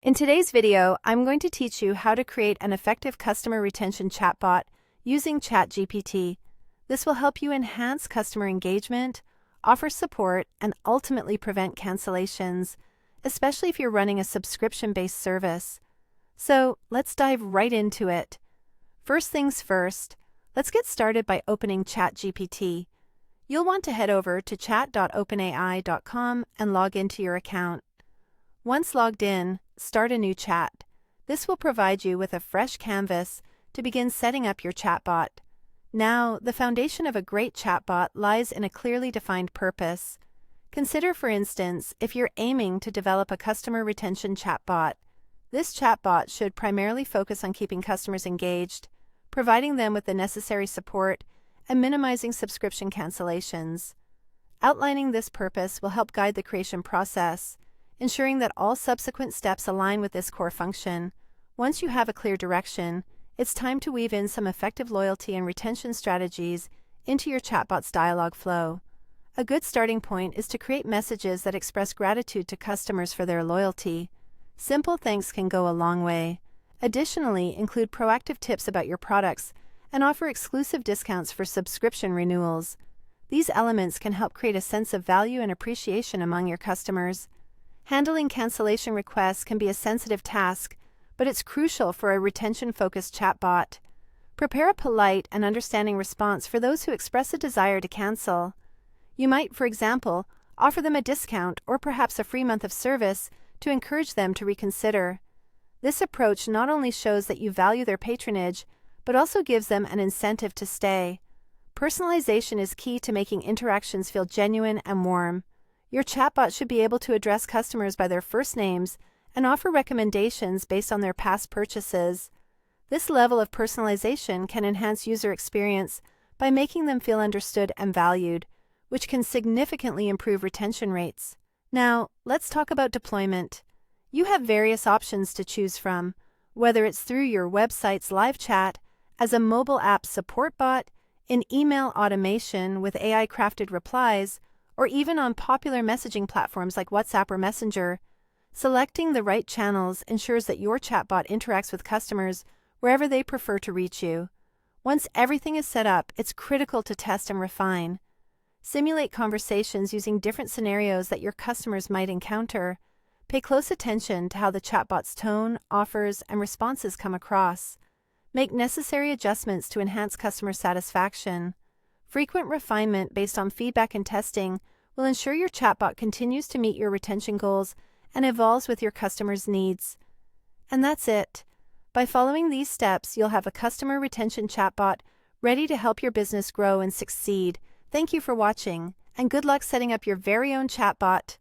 In today's video, I'm going to teach you how to create an effective customer retention chatbot using ChatGPT. This will help you enhance customer engagement, offer support, and ultimately prevent cancellations, especially if you're running a subscription-based service. So let's dive right into it. First things first, let's get started by opening ChatGPT. You'll want to head over to chat.openai.com and log into your account. Once logged in, start a new chat. This will provide you with a fresh canvas to begin setting up your chatbot. Now, the foundation of a great chatbot lies in a clearly defined purpose. Consider, for instance, if you're aiming to develop a customer retention chatbot. This chatbot should primarily focus on keeping customers engaged, providing them with the necessary support, and minimizing subscription cancellations. Outlining this purpose will help guide the creation process, ensuring that all subsequent steps align with this core function. Once you have a clear direction, it's time to weave in some effective loyalty and retention strategies into your chatbot's dialogue flow. A good starting point is to create messages that express gratitude to customers for their loyalty. Simple thanks can go a long way. Additionally, include proactive tips about your products and offer exclusive discounts for subscription renewals. These elements can help create a sense of value and appreciation among your customers. Handling cancellation requests can be a sensitive task, but it's crucial for a retention-focused chatbot. Prepare a polite and understanding response for those who express a desire to cancel. You might, for example, offer them a discount or perhaps a free month of service to encourage them to reconsider. This approach not only shows that you value their patronage, but also gives them an incentive to stay. Personalization is key to making interactions feel genuine and warm. Your chatbot should be able to address customers by their first names and offer recommendations based on their past purchases. This level of personalization can enhance user experience by making them feel understood and valued, which can significantly improve retention rates. Now, let's talk about deployment. You have various options to choose from, whether it's through your website's live chat, as a mobile app support bot, in email automation with AI-crafted replies, or even on popular messaging platforms like WhatsApp or Messenger. Selecting the right channels ensures that your chatbot interacts with customers wherever they prefer to reach you. Once everything is set up, it's critical to test and refine. Simulate conversations using different scenarios that your customers might encounter. Pay close attention to how the chatbot's tone, offers, and responses come across. Make necessary adjustments to enhance customer satisfaction. Frequent refinement based on feedback and testing will ensure your chatbot continues to meet your retention goals and evolves with your customers' needs. And that's it. By following these steps, you'll have a customer retention chatbot ready to help your business grow and succeed. Thank you for watching, and good luck setting up your very own chatbot.